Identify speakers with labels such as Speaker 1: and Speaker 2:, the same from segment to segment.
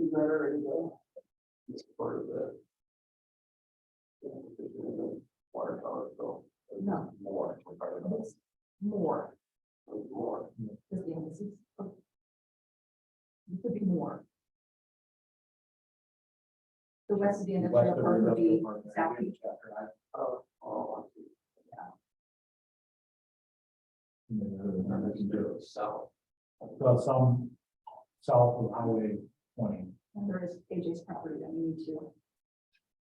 Speaker 1: is that already done? It's part of the. Water tower, so.
Speaker 2: No.
Speaker 1: More.
Speaker 2: It's more,
Speaker 1: More.
Speaker 2: because the emphasis. It could be more. The west of the industrial park would be south beach.
Speaker 1: Oh. South.
Speaker 3: So some south of Highway 20.
Speaker 2: And there is AJ's property that we need to.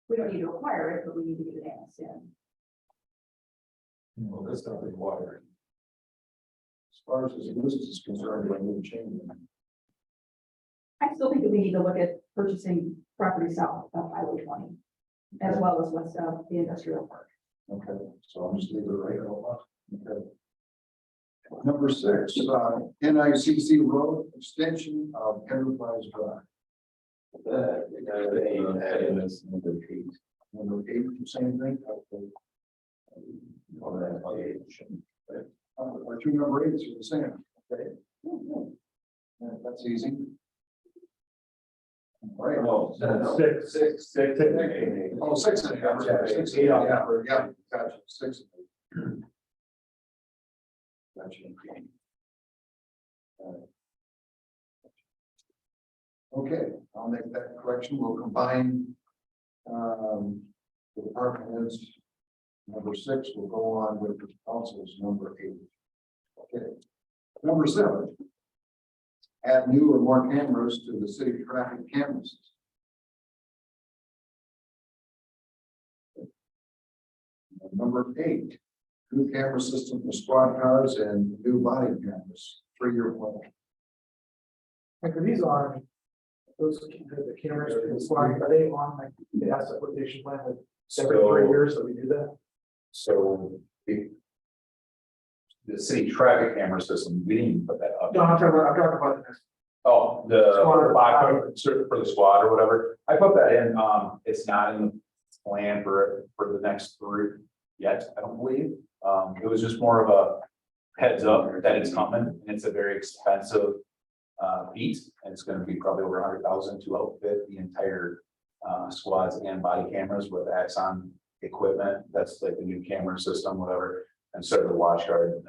Speaker 2: We don't need to acquire it, but we need to get it annexed in.
Speaker 1: Well, that's not required. As far as this list is concerned, I need to change it.
Speaker 2: I still think that we need to look at purchasing property south of Highway 20, as well as west of the industrial park.
Speaker 1: Okay, so I'll just leave it right over. Okay. Number 6, NICC Road extension of Enterprise Drive. Number 8, same thing. Our 2 number 8s are the same. Okay. That's easy. All right.
Speaker 3: No, six.
Speaker 1: Oh, 6 and 8. I'm sorry, 6 and 8. Yeah, gotcha. 6 and 8. Gotcha. Okay, I'll make that correction. We'll combine the department heads. Number 6 will go on with the council's number 8. Okay. Number 7. Add new or more cameras to the city traffic cameras. Number 8. New camera system for squad cars and new body cameras. 3-year plan.
Speaker 4: Like, are these on those, the cameras, are they on like the asset rotation plan, like every 3 years that we do that?
Speaker 5: So the city traffic camera system, we didn't even put that up.
Speaker 4: No, I'm talking about this.
Speaker 5: Oh, the
Speaker 4: Squad.
Speaker 5: for the squad or whatever. I put that in. It's not in the plan for the next 3 yet, I don't believe. It was just more of a heads up that it's coming, and it's a very expensive feat, and it's going to be probably over 100,000 to outfit the entire squads and body cameras with Axon equipment. That's like the new camera system, whatever, and sort of the watch guard. And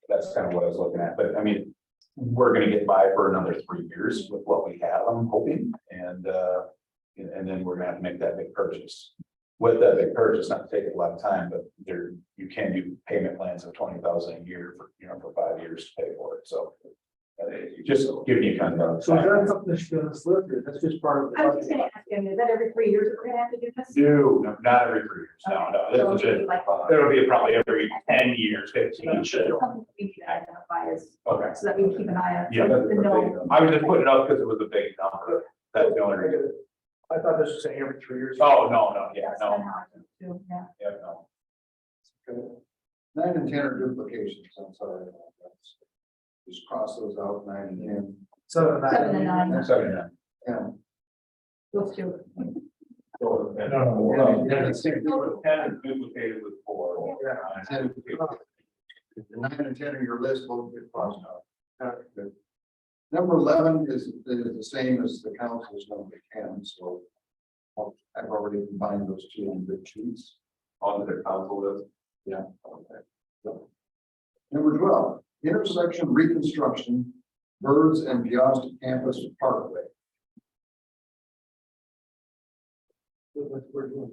Speaker 5: that's kind of what I was looking at. But I mean, we're going to get by for another 3 years with what we have, I'm hoping, and then we're going to have to make that big purchase. With that big purchase, not to take a lot of time, but there you can do payment plans of 20,000 a year for for 5 years to pay for it. So just giving you kind of.
Speaker 4: So is that something that should be on this list, or that's just part of the
Speaker 2: I was just
Speaker 4: budget?
Speaker 2: gonna ask you, is that every 3 years that we're gonna have to do this?
Speaker 5: No, not every 3 years. No.
Speaker 2: So
Speaker 5: This is
Speaker 2: it'll
Speaker 5: just,
Speaker 2: be like
Speaker 5: it'll be probably every 10 years, 15.
Speaker 2: something we need to identify as,
Speaker 5: Okay.
Speaker 2: so that we can keep an eye on.
Speaker 5: Yeah.
Speaker 2: to know.
Speaker 5: I was just putting it up because it was a big number. That's the only reason.
Speaker 4: I thought this was saying every 3 years.
Speaker 5: Oh, no, yeah,
Speaker 2: That's
Speaker 5: no,
Speaker 2: kinda how I do it too, yeah.
Speaker 5: yeah, no.
Speaker 1: Okay. 9 and 10 are duplications. I'm sorry about that. Just cross those out, 9 and 10.
Speaker 4: 7 and 9.
Speaker 2: 7 and 9,
Speaker 5: 79.
Speaker 1: Yeah.
Speaker 2: those two.
Speaker 5: So,
Speaker 3: No.
Speaker 5: 10 is duplicated with 4.
Speaker 1: Yeah. 10. The 9 and 10 of your list will get crossed out. Good. Number 11 is the same as the council's number 10, so I've already combined those 2 in big sheets.
Speaker 5: On the council list.
Speaker 1: Yeah. Okay. So, number 12, intersection reconstruction, Birds and Piazza Campus Parkway.
Speaker 4: What we're doing.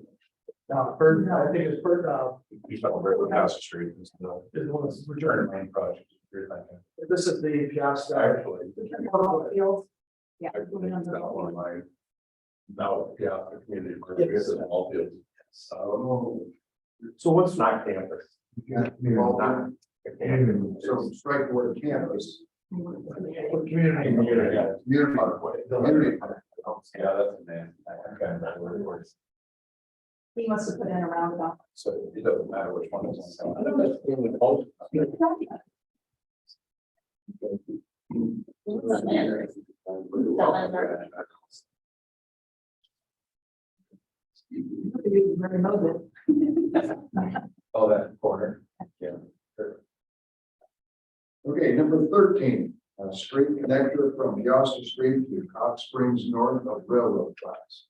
Speaker 4: Now, Bird, I think it's Bird,
Speaker 5: He's talking about across the street. Is the
Speaker 4: is the one that's
Speaker 5: return
Speaker 4: returning.
Speaker 5: lane project. You're thinking.
Speaker 4: This is the Piazza.
Speaker 5: Actually.
Speaker 2: Fields. Yeah.
Speaker 5: Actually, it's not one of my. No, yeah, the community.
Speaker 4: Yes.
Speaker 5: All fields.
Speaker 4: So what's
Speaker 5: Not campus.
Speaker 1: Yeah. So strike the word campus,
Speaker 4: community?
Speaker 1: community parkway, community parkway.
Speaker 5: Yeah, that's a name. I can't remember what it was.
Speaker 2: He must have put in a roundabout.
Speaker 5: So it doesn't matter which one is on.
Speaker 2: Remove it.
Speaker 5: Oh, that corner. Yeah.
Speaker 1: Okay, number 13, A street connector from Piasta Street to Cox Springs north of railroad tracks.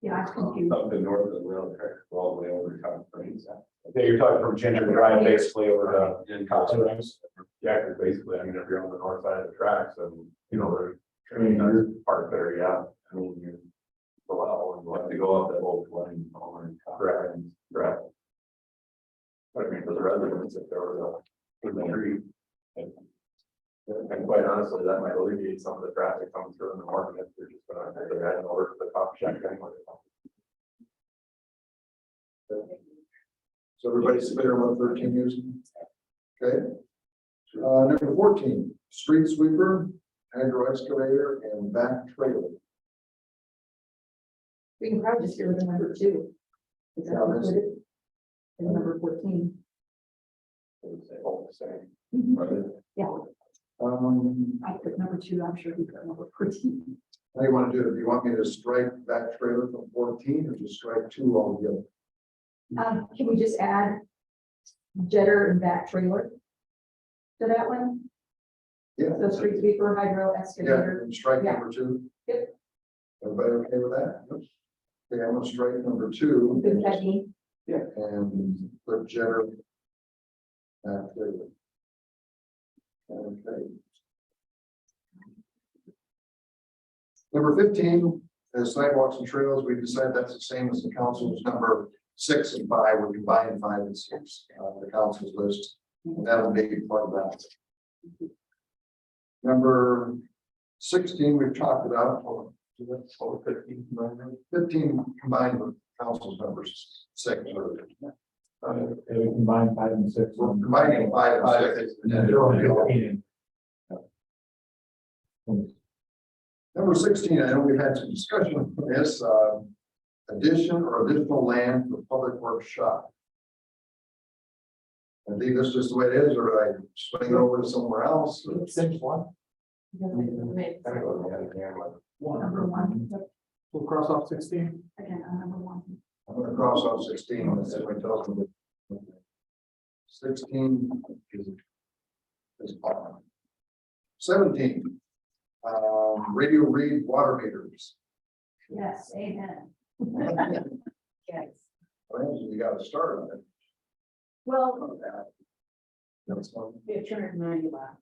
Speaker 2: Yeah, I'm confused.
Speaker 6: Up the north of the rail track, all the way over to Cox Springs.
Speaker 5: Okay, you're talking from Ginger Drive basically over
Speaker 6: In
Speaker 5: Cox
Speaker 6: Cox
Speaker 5: Springs.
Speaker 6: Yeah, because basically, I mean, if you're on the north side of the tracks, and, you know, there's part there, yeah. I mean, you well, and you have to go up that whole line. Correct, correct. But I mean, for the residents, if there was a tree. And quite honestly, that might alleviate some of the traffic coming through in the morning if they're just gonna, if they're heading over to the coffee shack anyway.
Speaker 1: So everybody's familiar with 13 years? Okay. Number 14, street sweeper, hydro excavator, and back trailer.
Speaker 2: We can probably just get rid of number 2. Is that
Speaker 1: Yeah, that's-
Speaker 2: included? In number 14.
Speaker 6: They would say all the same.
Speaker 2: Mhm.
Speaker 6: Right?
Speaker 2: Yeah, I put number 2, I'm sure we put number 14.
Speaker 1: How do you want to do it? Do you want me to strike back trailer from 14 or just strike 2 altogether?
Speaker 2: Can we just add jetter and back trailer to that one?
Speaker 1: Yeah.
Speaker 2: So street sweeper, hydro
Speaker 1: Yeah,
Speaker 2: excavator.
Speaker 1: and strike
Speaker 2: Yeah.
Speaker 1: number 2.
Speaker 2: Yep.
Speaker 1: Everybody okay with that? Yep. Okay, I'm gonna strike number 2.
Speaker 2: Good catchy.
Speaker 1: And put jetter. Back trailer. Okay. Number 15 is sidewalks and trails. We decided that's the same as the council's number 6 and 5. We're combining 5 and 6, the council's list. And that'll be part of that. Number 16, we've talked about. 15 combined with council's numbers 6.
Speaker 3: We combine 5 and 6.
Speaker 1: We're combining 5 and 6. Number 16, I know we've had some discussion on this, addition or additional land for public works shop. I think that's just the way it is, or do I swing it over to somewhere else?
Speaker 4: Same one.
Speaker 2: Number 1,
Speaker 4: We'll cross off 16.
Speaker 2: again, on number 1.
Speaker 1: I'm gonna cross off 16, and see what it tells me. 16 is fine. 17, radio read water meters.
Speaker 2: Yes, amen. Yes.
Speaker 1: Well, you got to start on it.
Speaker 2: Well,
Speaker 1: That's fine.
Speaker 7: We have 290 left.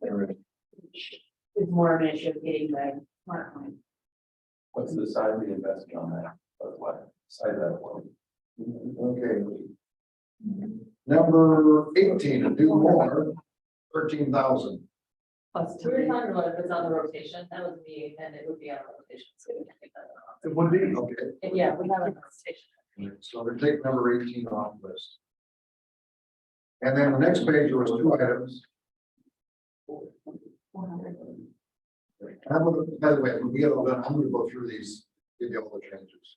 Speaker 1: There it is.
Speaker 7: It's more of an issue of getting the smart line.
Speaker 6: What's the size of the investment on that? That's what, size of that one?
Speaker 1: Okay. Number 18, a new mower, 13,000.
Speaker 7: Plus 200 left, it's on the rotation, that would be, and it would be on the rotation, so we can take that off.
Speaker 4: It would be.
Speaker 1: Okay,
Speaker 7: And yeah, we have a rotation.
Speaker 1: so we take number 18 off the list. And then the next page was 2 items.
Speaker 2: 400.
Speaker 1: By the way, when we get all done, I'm gonna go through these, give you all the changes.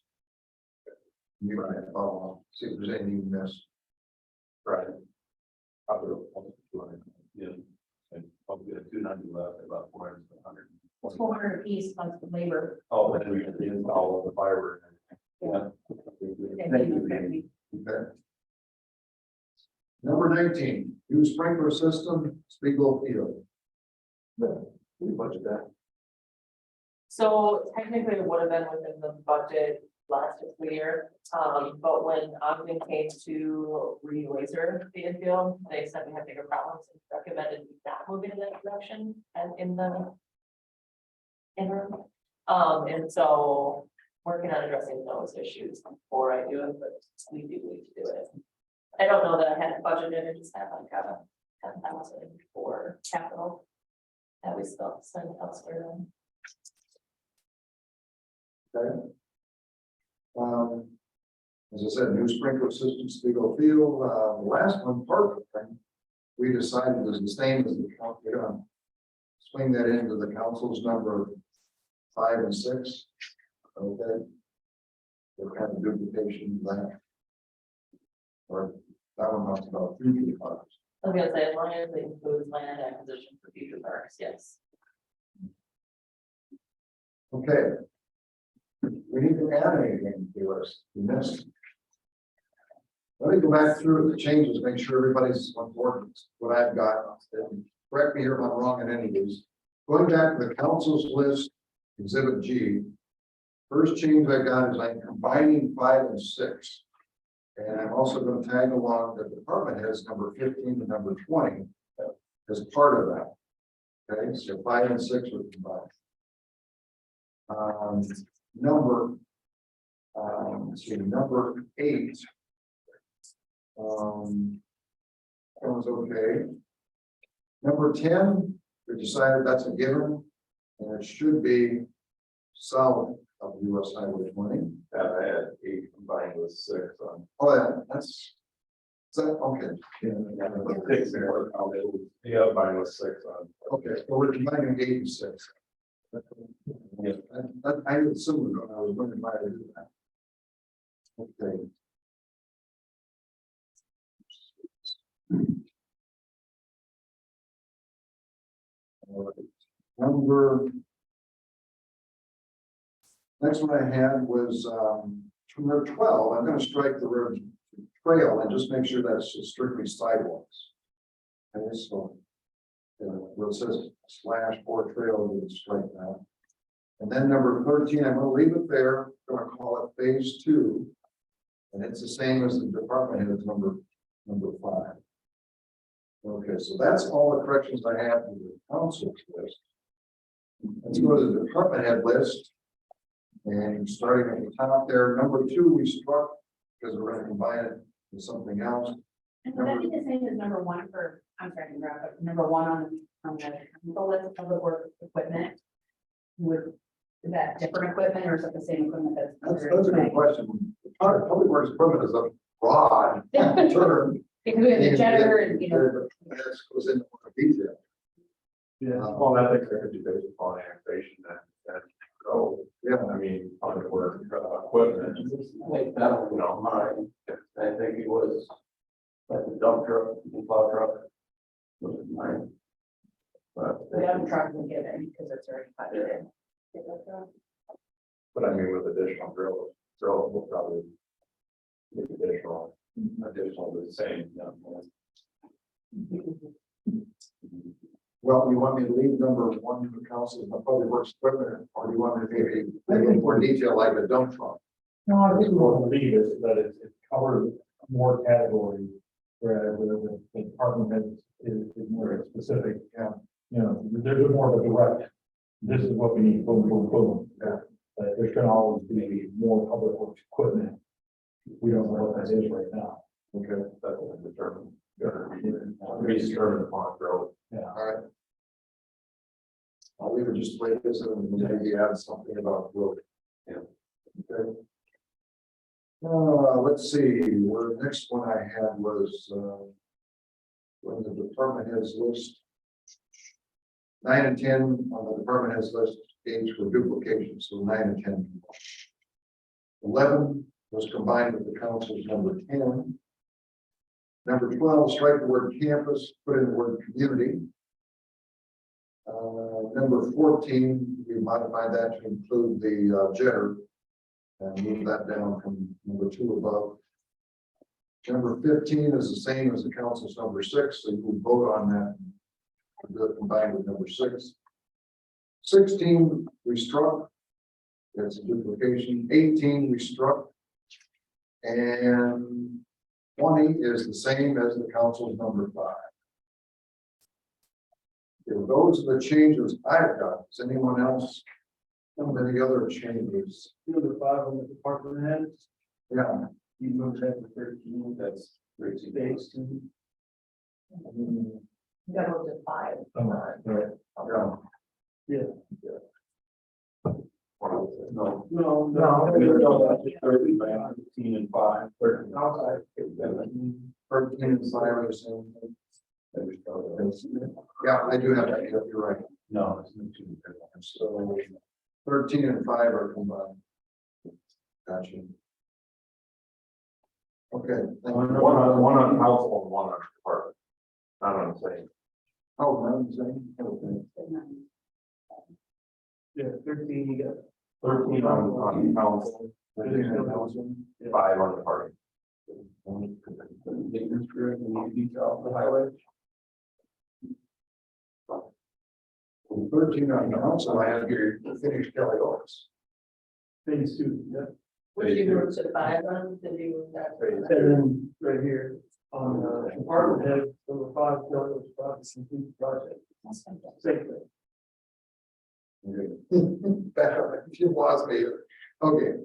Speaker 1: You might follow, see if there's anything you missed.
Speaker 6: Right. Probably almost 200. Yeah. And probably have 290 left, about 400, 100.
Speaker 7: 400 apiece plus the labor.
Speaker 6: Oh, then we can install all the fiber.
Speaker 7: Yeah.
Speaker 6: Thank you, Danny.
Speaker 1: Okay. Number 19, new sprinkler system, Spiegel Field.
Speaker 6: We budget that.
Speaker 8: So technically it would have been within the budget last fiscal year, but when Ogden came to re-laser the infield, they said we had bigger problems and recommended we not move in that direction and in the interim. And so working on addressing those issues before I do it, but we do need to do it. I don't know that I had budgeted, I just had like a 10,000 for capital that we still spend elsewhere on.
Speaker 1: Okay. As I said, new sprinkler system, Spiegel Field, the last one, part thing, we decided is the same as the count, we're gonna swing that into the council's number 5 and 6. Okay. We're kind of duplication of that. Or that one talks about future parks.
Speaker 8: I was gonna say, as long as it includes land acquisition for future parks, yes.
Speaker 1: Okay. We need to add anything to us, we missed. Let me go back through the changes, make sure everybody's on board with what I've got. And correct me if I'm wrong in any of these. Going back to the council's list, exhibit G. First change I got is I'm combining 5 and 6. And I'm also going to tag along the department heads number 15 and number 20 as part of that. Okay, so 5 and 6 were combined. Number, let's see, number 8. That was okay. Number 10, we decided that's a given, and it should be south of US Highway 20.
Speaker 6: I had 8 combined with 6 on.
Speaker 1: Oh, yeah, that's, is that, okay.
Speaker 6: Yeah, combined with 6 on.
Speaker 1: Okay, well, we're combining 8 and 6.
Speaker 6: Yeah.
Speaker 1: I assumed when I was wondering why I did that. Okay. Number. Next one I had was, number 12, I'm gonna strike the word trail and just make sure that's strictly sidewalks. Okay, so. Where it says /or trail, we would strike that. And then number 13, I'm gonna leave it there, I'm gonna call it phase 2. And it's the same as the department head number 5. Okay, so that's all the corrections I have for the council's list. Let's go to the department head list. And starting at the top there, number 2, we struck because we're gonna combine it with something else.
Speaker 2: And would that be the same as number 1 for, I'm sorry to interrupt, but number 1 on the list of public works equipment? Is that different equipment or is it the same equipment
Speaker 1: That's a good question. Part of public works equipment is a broad term.
Speaker 2: Because we have the jetter and, you know.
Speaker 1: That goes into more detail.
Speaker 6: Yeah, well, I think that could be based upon annexation and so,
Speaker 1: Yeah,
Speaker 6: I mean, public work, equipment.
Speaker 9: Like that, you know, mine, I think it was like the dump truck, the plow truck. Was mine. But
Speaker 2: The dump truck will give it because it's already budgeted.
Speaker 6: But I mean, with additional drills will probably. Be additional the same.
Speaker 1: well, you want me to leave number 1 in the council of public works equipment, or do you want me to maybe in more detail like a dump truck?
Speaker 3: No, I think we want to leave it, that it covers more categories, whereas the department head is more specific.
Speaker 1: Yeah.
Speaker 3: You know, there's more of a direct, this is what we need, boom, boom, boom.
Speaker 1: Yeah.
Speaker 3: But there's gonna always be more public works equipment. We don't know what that is right now.
Speaker 6: Okay, that's what we determine. We determine upon growth.
Speaker 1: All right. I'll leave it just the way it is, and maybe add something about road.
Speaker 6: Yeah.
Speaker 1: Okay. Let's see, where the next one I had was, when the department heads list. 9 and 10 on the department heads list, aims for duplication, so 9 and 10. 11 was combined with the council's number 10. Number 12, strike the word campus, put in the word community. Number 14, we modified that to include the jetter and move that down from number 2 above. Number 15 is the same as the council's number 6, so you can vote on that. And do it combined with number 6. 16 we struck. That's a duplication. 18 we struck. And 20 is the same as the council's number 5. Okay, those are the changes I've got. Does anyone else have any other changes?
Speaker 9: the 5 on the department heads,
Speaker 1: Yeah.
Speaker 9: you moved that to 13, that's phase 2.
Speaker 8: You got to look at 5.
Speaker 3: Right.
Speaker 1: Yeah.
Speaker 9: No,
Speaker 1: No.
Speaker 9: that's 30, 15 and 5.
Speaker 1: 13 and 5 are the same. Yeah, I do have that. You're right.
Speaker 9: No, it's not too.
Speaker 1: So 13 and 5 are combined. Gotcha. Okay. thank you.
Speaker 6: One on council and 1 on department. Not on the same.
Speaker 1: Oh, I'm saying, okay.
Speaker 4: Yeah, 13, you got.
Speaker 6: 13 on council, 5 on the party.
Speaker 9: Maintenance crew, we need to detail the highway.
Speaker 1: 13 on the council, I have here, finish Kelly Oaks.
Speaker 4: Phase 2, yeah.
Speaker 8: Would you move to 5 on, did you move that?
Speaker 4: And then right here on department head, number 5, Kelly Oaks complete project. Same thing.
Speaker 1: If you lost me. Okay.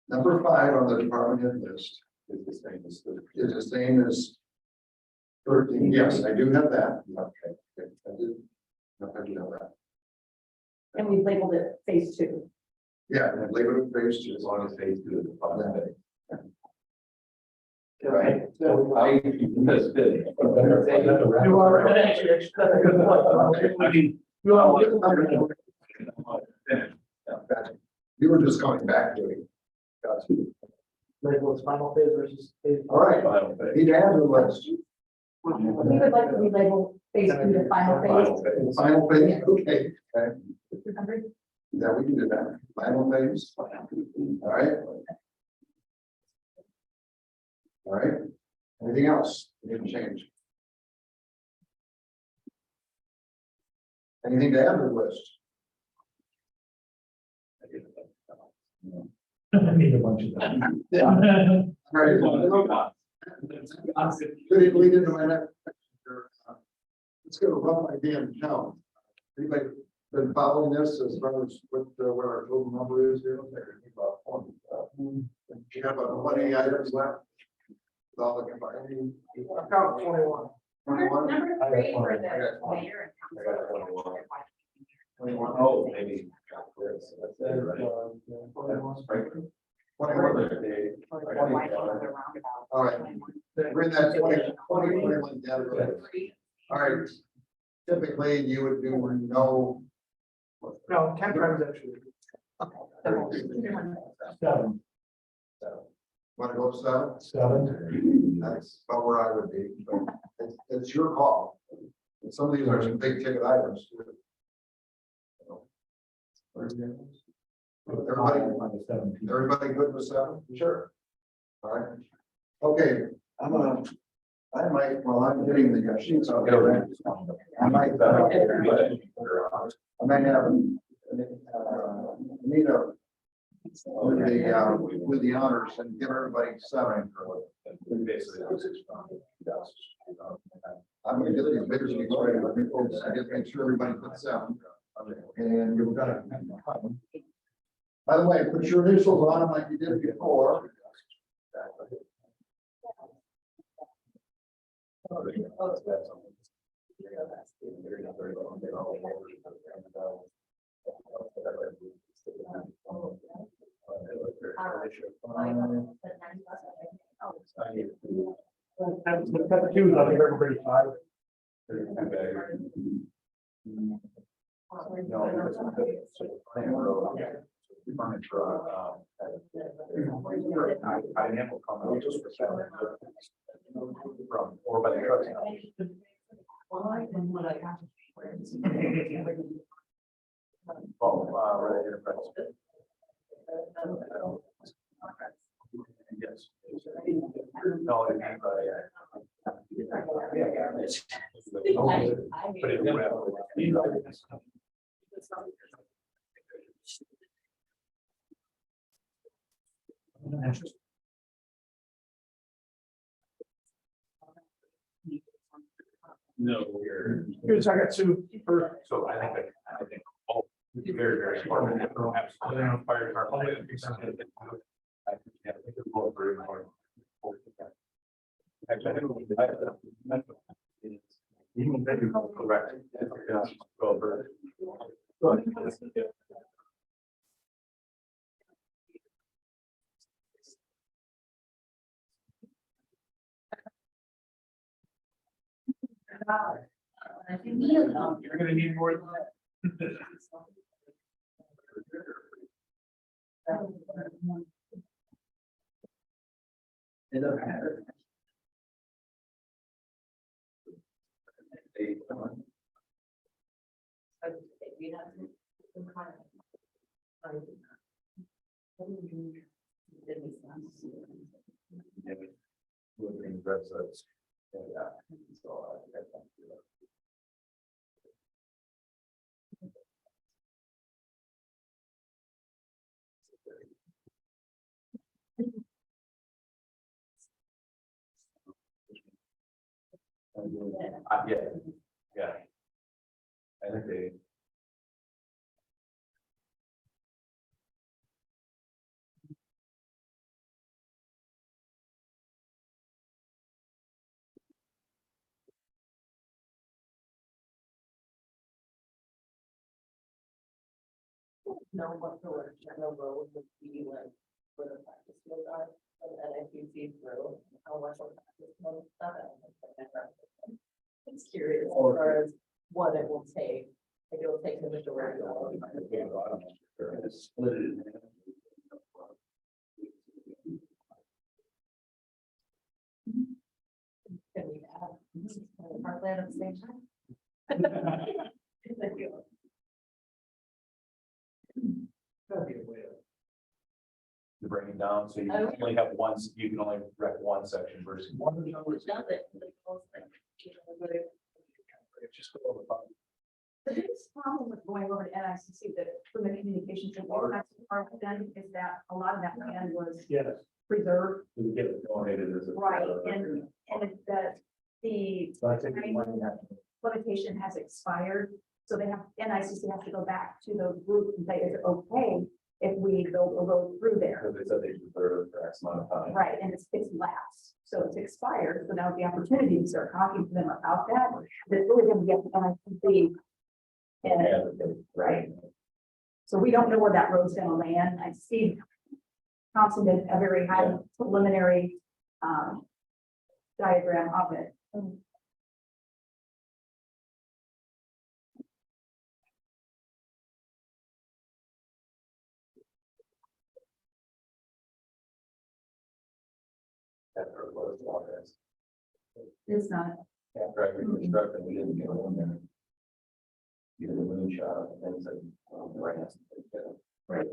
Speaker 1: Number 5 on the department head list
Speaker 6: Is the same as the.
Speaker 1: is the same as 13. Yes, I do have that. Okay. I did. No, I do have that.
Speaker 2: And we labeled it phase 2.
Speaker 1: Yeah, and labor phase
Speaker 6: As
Speaker 1: 2.
Speaker 6: long as phase 2 is the final phase.
Speaker 1: Right.
Speaker 4: So
Speaker 6: That's good.
Speaker 4: you are. I mean, you are.
Speaker 1: Gotcha. You were just coming back to it. Gotcha.
Speaker 4: Label its final phase versus phase.
Speaker 1: All right.
Speaker 6: Final phase.
Speaker 1: Need to add to the list.
Speaker 2: We would like to relabel phase 2 to final phase.
Speaker 6: Final phase.
Speaker 1: Final phase, okay. Okay.
Speaker 2: 200.
Speaker 1: Yeah, we can do that. Final phase. All right. All right. Anything else? Need to change? Anything to add to the list?
Speaker 3: I need a bunch of them.
Speaker 1: All right. Could it lead into my next? Let's get a rough idea in town. Anybody been following this as far as what our total number is here? About 20. You have about 20 items left. With all the combined.
Speaker 4: I've got 21.
Speaker 1: 21?
Speaker 2: Number 3 for the mayor
Speaker 6: I got
Speaker 2: and
Speaker 6: 21.
Speaker 2: council.
Speaker 1: 21.
Speaker 6: Oh, maybe. That's it, right?
Speaker 1: 21. All right. Bring that 21 down. All right. Typically, you would do no.
Speaker 4: No, 10 times actually.
Speaker 3: Seven.
Speaker 1: Want to go 7?
Speaker 3: Seven.
Speaker 1: That's about where I would be, but it's your call. And some of these are some big ticket items. Everybody,
Speaker 3: On the 17th.
Speaker 1: everybody good with 7? Sure. All right. Okay, I might, while I'm getting the sheets out there, I might have, need a, with the honors and give everybody 7 for
Speaker 6: Basically, it was 6 pounds.
Speaker 1: I'm gonna get these bigger sheets ready, let me folks, I just make sure everybody puts 7. And you've got it. By the way, put your initials on them like you did before.
Speaker 4: Cut 2, I think everybody's 5.
Speaker 5: From, or by the trucks. Oh, right here. Yes. No, it'd be but it would have. No, we're.
Speaker 4: Here's, I got 2 for.
Speaker 5: So I think all very, very important. Absolutely. Fire department. I think it's both very important. Actually, correct. Yeah, well, for-
Speaker 3: You're gonna need more than that.
Speaker 1: It doesn't matter.
Speaker 5: Living residents. Yeah. So, I think, yeah, yeah. I think they.
Speaker 8: Know what the word general road would be like, where the practice fields are, and then if you see through how much of practice field stuff. It's curious as far as what it will take, if it'll take the majority of it.
Speaker 9: Split it in half.
Speaker 8: Can we add parkland at the same time? Thank you.
Speaker 4: That'd be a way of.
Speaker 5: To bring it down, so you
Speaker 8: Oh.
Speaker 5: only have one, you can only wreck one section versus.
Speaker 8: Does it, like, most, like, you know, but it-
Speaker 4: Just go over the bottom.
Speaker 2: The biggest problem with going over to NICC, that from the communications and department then, is that a lot of that land was
Speaker 3: Yes,
Speaker 2: preserved,
Speaker 5: We get it donated as a.
Speaker 2: right, and it's that the
Speaker 3: so I think we might have to.
Speaker 2: limitation has expired. So they have, NICC has to go back to those groups and say, is it okay if we build a road through there?
Speaker 5: Because they said they prefer for X amount of time.
Speaker 2: Right, and it's lapsed, so it's expired, so now the opportunity to start talking to them about that, that's really gonna get NICC. And, right, so we don't know where that road's gonna land. I see Thompson did a very high preliminary, diagram of it.
Speaker 5: After it was, all this.
Speaker 2: It's not,
Speaker 5: After I reconstructed, we didn't get in there. You did a moonshot and said, right.
Speaker 2: right.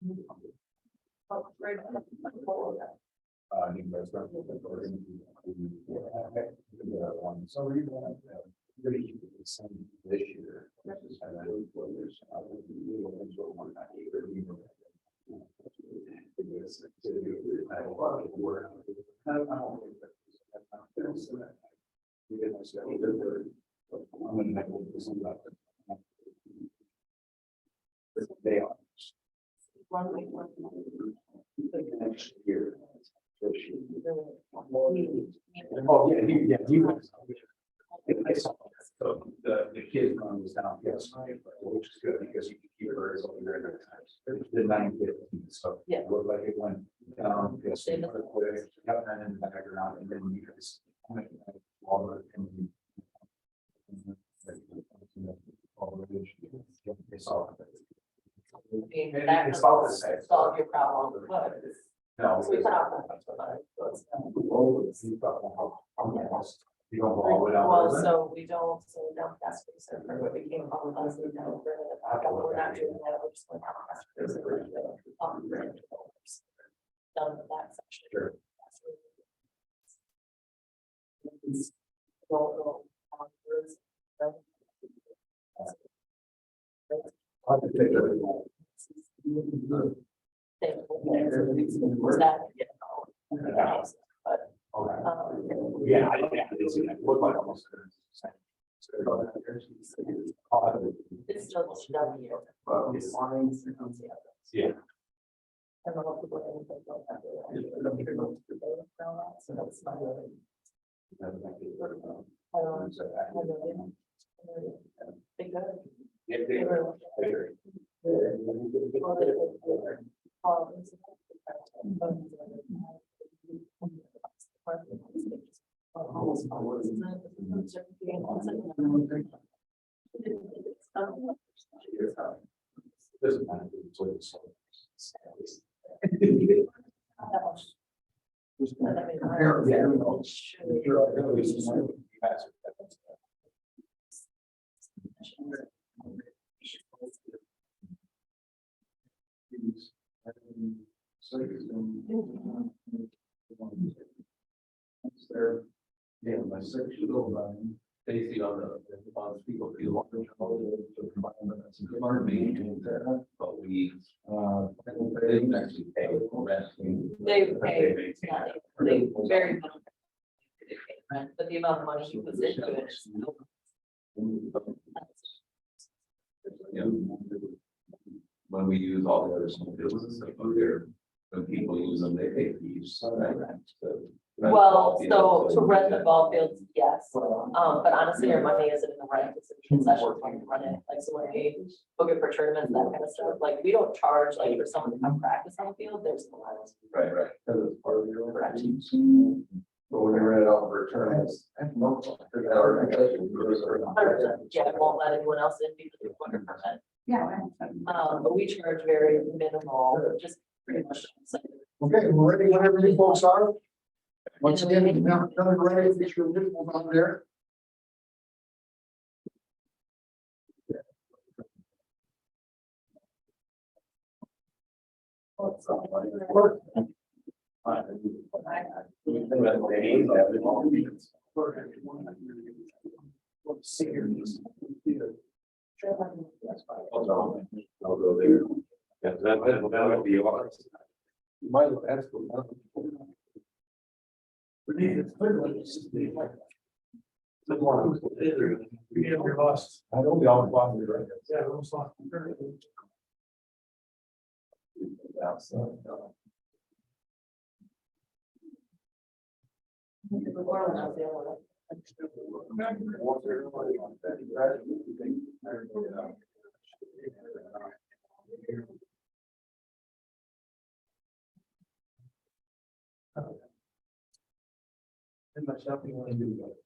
Speaker 5: New restaurant. So we want really some this year. And then there's. They are. Next year. Oh, yeah, I saw. So the kid was down, yes, which is good because you can keep her as over there. The 9:15, so.
Speaker 8: Yeah.
Speaker 5: It looked like it went down, yes, and then in the background, and then you guys. They saw.
Speaker 8: I mean, that
Speaker 5: It's about the same.
Speaker 8: solve your problem, but.
Speaker 5: No.
Speaker 8: So we cut off that.
Speaker 5: You don't go all the way down.
Speaker 8: Well, so we don't, so we don't, that's what we said, for what became public, us, we don't, we're not doing that, we're just going to have. Done with that section.
Speaker 5: Sure. Yeah, I didn't see that. It looked like almost.
Speaker 8: It's still just down here.
Speaker 5: Yeah.
Speaker 8: I don't know if people are anything like that. So that's not really. I don't know. They good.
Speaker 5: Doesn't matter. It's what it's.
Speaker 1: Compare. There, yeah, my sexual line.
Speaker 6: Stacy on people feel. But we, they can actually pay for rent.
Speaker 8: They pay, they very much. They pay rent, but the amount of money he puts into it is.
Speaker 6: Yeah. When we use all the other small businesses that go there, when people use them, they pay fees. Right? So,
Speaker 8: Well, so to rent the ball fields, yes, but honestly, your money isn't in the rent, it's in the concession fund to run it, like, so when we book it for tournaments, that kind of stuff, like, we don't charge, like, for someone to come practice on the field, there's no rent.
Speaker 6: Right, right.
Speaker 1: Because it's part of your.
Speaker 8: Correct.
Speaker 1: But when they rent it out for tournaments.
Speaker 8: Yeah, it won't let anyone else in because it's 100%.
Speaker 2: Yeah.
Speaker 8: But we charge very minimal, just pretty much.
Speaker 1: Okay, we're ready whenever you folks are. Once again, now, ready, get your visuals on there.
Speaker 6: I'll go there. Yeah, that would be ours.
Speaker 1: You might ask them.
Speaker 4: It's clearly just the like. The one. We lost.
Speaker 1: I don't be all fun with it.
Speaker 4: Yeah, we almost lost. And much nothing want to do about it.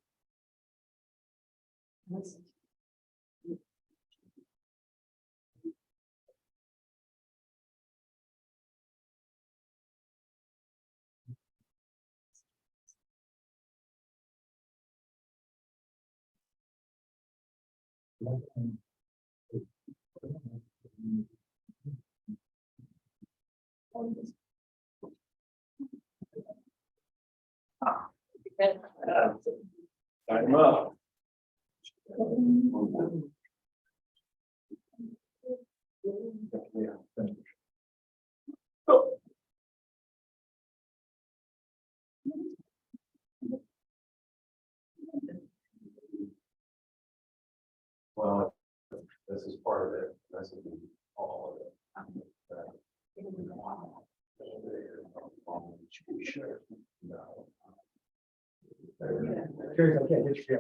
Speaker 6: Time up.
Speaker 5: Well, this is part of it, this is all of it. Sure. No.
Speaker 4: Curious, I can't get you.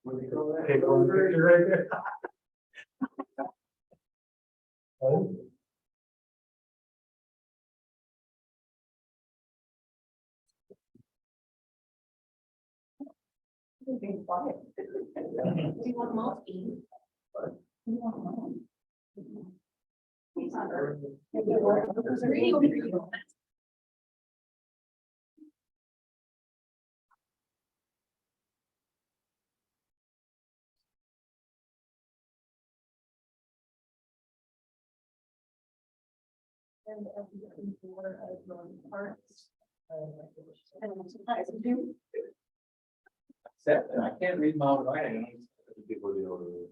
Speaker 4: Okay, go on, picture right there. Oh.
Speaker 2: Being quiet. Do you want most eat? You want mine? He's on Earth. And water as parts. And sometimes do.
Speaker 3: Except that I can't read my own writing.
Speaker 6: People do know.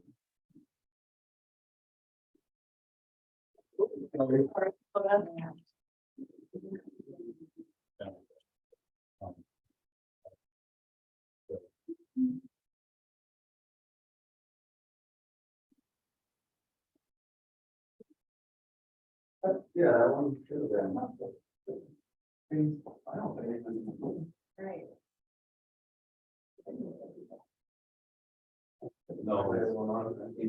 Speaker 1: Yeah, that one should have been. I don't think.
Speaker 2: Right.
Speaker 6: No, he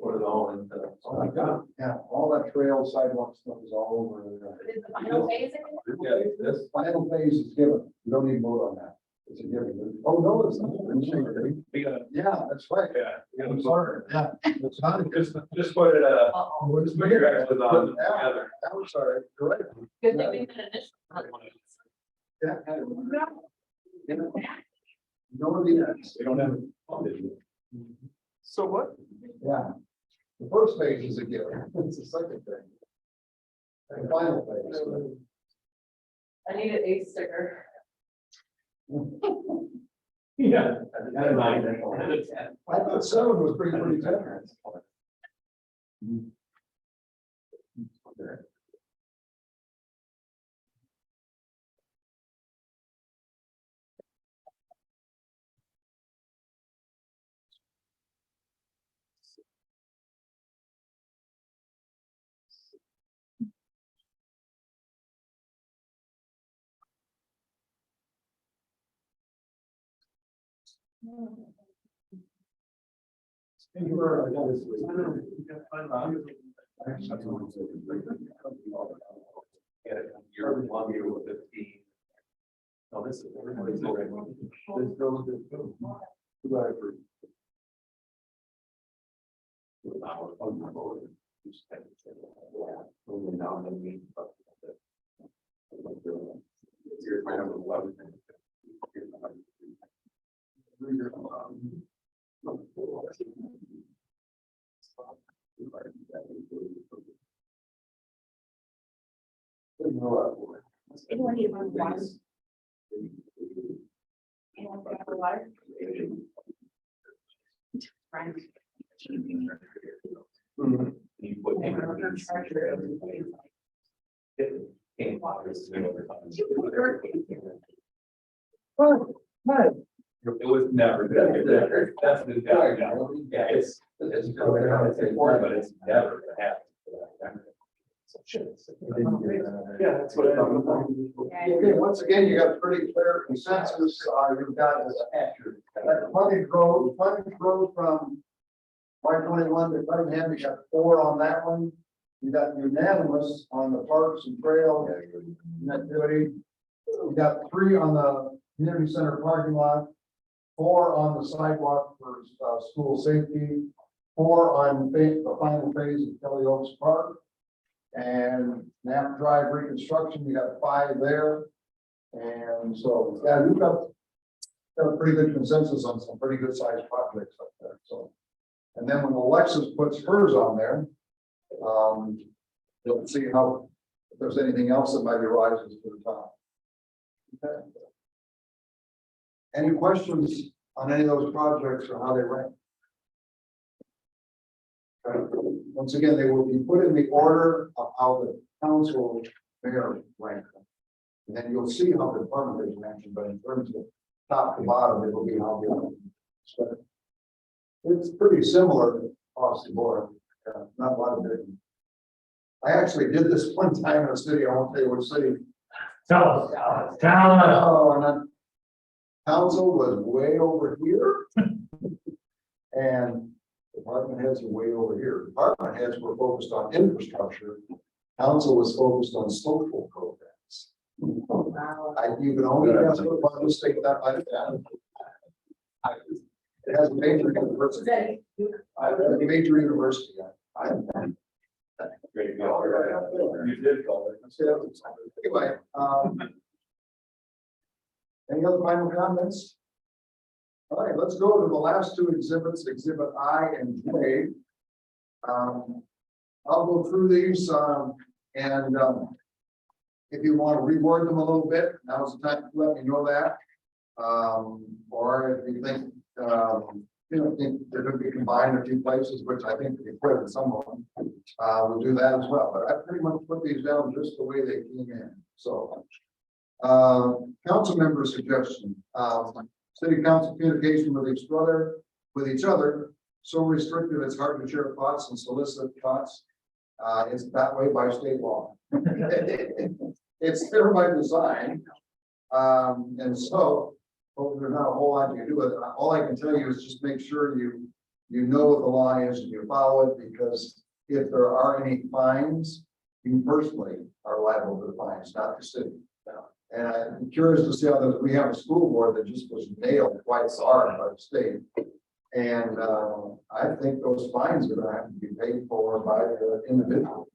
Speaker 6: put it all into.
Speaker 1: Oh my God, yeah, all that trail sidewalk stuff is all over.
Speaker 2: Is the final phase again?
Speaker 6: Yeah, this,
Speaker 1: Final phase is given, you don't need to vote on that, it's a given. Oh, no, it's not.
Speaker 6: we gotta,
Speaker 1: Yeah, that's right.
Speaker 6: yeah, we
Speaker 1: I'm
Speaker 6: gotta
Speaker 1: sorry, yeah, it's not.
Speaker 6: just put it,
Speaker 8: Uh-oh.
Speaker 6: just put your guys on together.
Speaker 1: I'm sorry, you're right.
Speaker 8: Good thing we did an initial.
Speaker 1: Yeah. No, yes.
Speaker 6: We don't have. funded.
Speaker 4: So what?
Speaker 1: Yeah. The first phase is a given, it's the second thing. The final phase.
Speaker 8: I need an ace sticker.
Speaker 3: Yeah.
Speaker 1: I thought 7 was pretty generous.
Speaker 6: You're one year with 15. No, this is everybody's already. This goes to. Who I agree.
Speaker 2: Anyone need to run water? Anyone grab the water? Right.
Speaker 6: You put in. It was never. That's the. Yeah, it's important, but it's never gonna happen.
Speaker 4: Yeah, that's what I thought.
Speaker 1: Okay, once again, you got pretty clear consensus, you've got this accurate. That frontage road from Y-21 to Cunningham, you got 4 on that one. You got unanimous on the parks and trail connectivity. You got 3 on the community center parking lot, 4 on the sidewalk for, school safety, 4 on the final phase of Kelly Oaks Park. And Knapp Drive reconstruction, you got 5 there. And so, yeah, you've got a pretty good consensus on some pretty good sized projects up there, so. And then when Alexis puts hers on there, you'll see how, if there's anything else that might be rises to the top. Okay. Any questions on any of those projects or how they rank? Once again, they will be put in the order of how the council mayor ranked them. And then you'll see how the department is mentioned, but in terms of top to bottom, it will be how they. It's pretty similar across the board, not a lot of difference. I actually did this one time in a city, I won't tell you which city.
Speaker 3: Tell us.
Speaker 1: Oh, and then council was way over here. And department heads are way over here. Department heads were focused on infrastructure. Council was focused on social programs. You can only guess what about the state that by the town. It has a major university. I have a major university.
Speaker 6: Great to go. You did call it.
Speaker 1: Anyway, any other final comments? All right, let's go to the last 2 exhibits, Exhibit I and J. I'll go through these, and if you want to reword them a little bit, now's the time to let me know that. Or if you think, think they're going to be combined in a few places, which I think they could in some of them, we'll do that as well. But I pretty much put these down just the way they came in. So, council member suggestion, city council communication with each other, so restrictive it's hard to share thoughts and solicit thoughts. It's that way by state law. It's there by design. And so, well, there's not a whole lot you can do with it. All I can tell you is just make sure you know what the law is and you follow it, because if there are any fines, you personally are liable for the fines, not the city. And I'm curious to see how that we have a school board that just was nailed quite hard by the state. And I think those fines are gonna have to be paid for by the individual.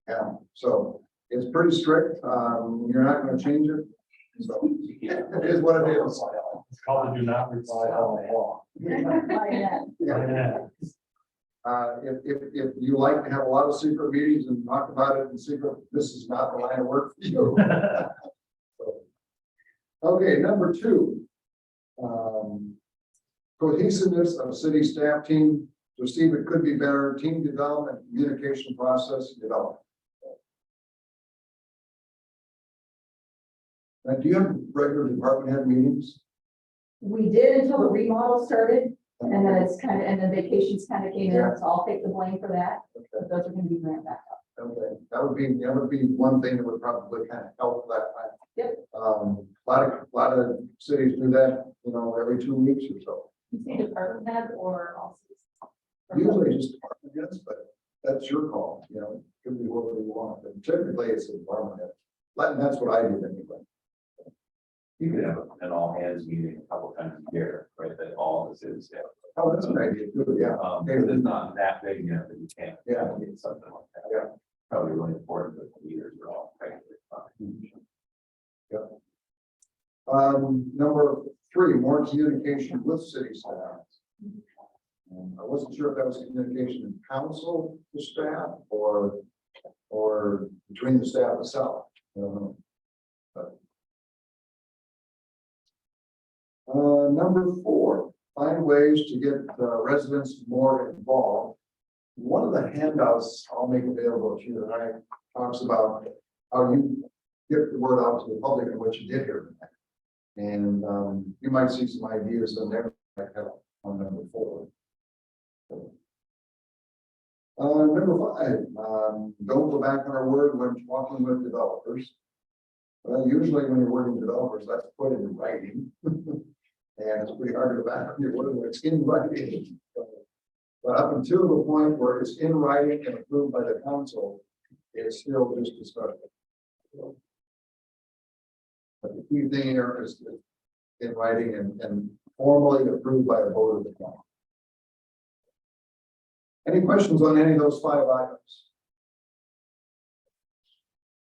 Speaker 1: Yeah, so it's pretty strict. You're not gonna change it. So it is what it is.
Speaker 3: It's called the do not reply all law.
Speaker 1: Yeah. If you like to have a lot of secret meetings and talk about it in secret, this is not the line of work for you. Okay, number 2. Cohesiveness of city staff team to see if it could be better, team development, communication process development. Now, do you have regular department head meetings?
Speaker 2: We did until the remodel started, and then it's kind of, and then vacations kind of came in, so I'll take the blame for that. But those are gonna be ramped back up.
Speaker 1: Okay, that would be one thing that would probably kind of help that.
Speaker 2: Yep.
Speaker 1: A lot of cities do that, every 2 weeks or so.
Speaker 7: You say department head or also?
Speaker 1: Usually just department heads, but that's your call, could be whatever you want, but typically it's a department head. And that's what I do anyway.
Speaker 5: You could have an all hands meeting a couple times a year, right, that all this is, yeah.
Speaker 1: Oh, that's an idea, too, yeah.
Speaker 5: Because it's not that big, that you can't.
Speaker 1: Yeah.
Speaker 5: Need something like that.
Speaker 1: Yeah.
Speaker 5: Probably really important that the leaders are all regularly fine.
Speaker 1: Number 3, more communication with city staff. I wasn't sure if that was communication in council to staff or between the staff itself. I don't know. But, number 4, find ways to get residents more involved. One of the handouts I'll make available to you tonight talks about how you get the word out to the public and what you did here tonight. And you might see some ideas in there like that on number 4. Number 5, don't go back on our word when talking with developers. Well, usually when you're working with developers, that's put in writing. And it's pretty hard to go back on your word when it's in writing. But up until the point where it's in writing and approved by the council, it's still just discussion. But the key thing here is in writing and formally approved by a vote of the council. Any questions on any of those 5 items?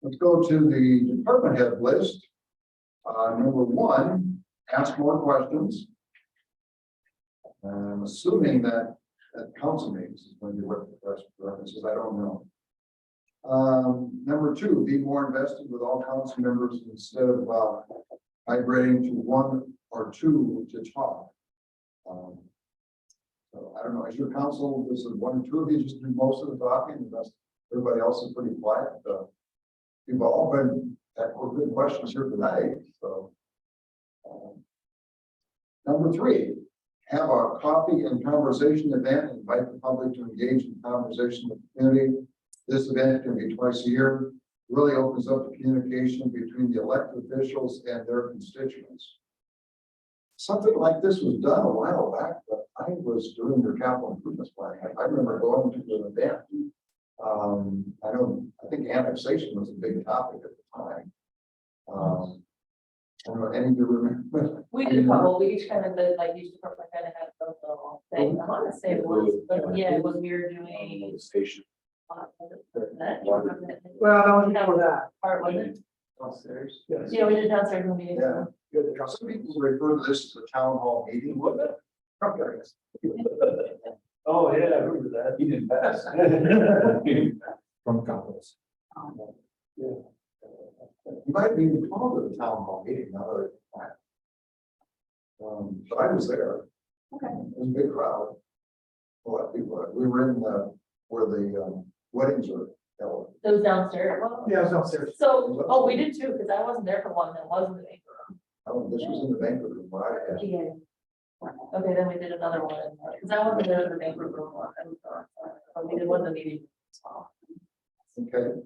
Speaker 1: Let's go to the department head list. Number 1, ask more questions. I'm assuming that at council meetings is when you work with references, I don't know. Number 2, be more invested with all council members instead of migrating to 1 or 2 to talk. So I don't know, is your council, is it 1 or 2 of you just do most of the talking, and that's, everybody else is pretty quiet? You've all been, were good questions here tonight, so. Number 3, have a coffee and conversation event, invite the public to engage in conversation with the community. This event can be twice a year, really opens up the communication between the elected officials and their constituents. Something like this was done a while back, but I was doing their capital improvements plan. I remember going to the event. I think annexation was a big topic at the time. I don't know, any of you remember?
Speaker 8: We did a couple, we each kind of did, like, each department kind of had some little thing, I want to say it was, but yeah, when we were doing.
Speaker 5: Station.
Speaker 8: That,
Speaker 4: Well, that was before that.
Speaker 8: part, wasn't it?
Speaker 4: Downstairs. Yes.
Speaker 8: Yeah, we did downstairs in the meeting.
Speaker 1: Yeah.
Speaker 4: Good, the trust.
Speaker 1: Some people refer to this as the town hall meeting, wouldn't it?
Speaker 3: Oh, yeah, I remember that.
Speaker 5: He didn't pass.
Speaker 3: From Compass.
Speaker 1: You might be called to the town hall meeting, now that so I was there.
Speaker 2: Okay.
Speaker 1: It was a big crowd. A lot of people, we were in where the weddings were held.
Speaker 8: It was downstairs. Well,
Speaker 4: Yeah, it was downstairs.
Speaker 8: so, oh, we did too, because I wasn't there for one that was in the banquet room.
Speaker 1: Oh, this was in the banquet room, where I had.
Speaker 2: Yeah.
Speaker 8: Okay, then we did another one, because I wasn't there in the banquet room one, but we did one in the meeting.
Speaker 1: Okay.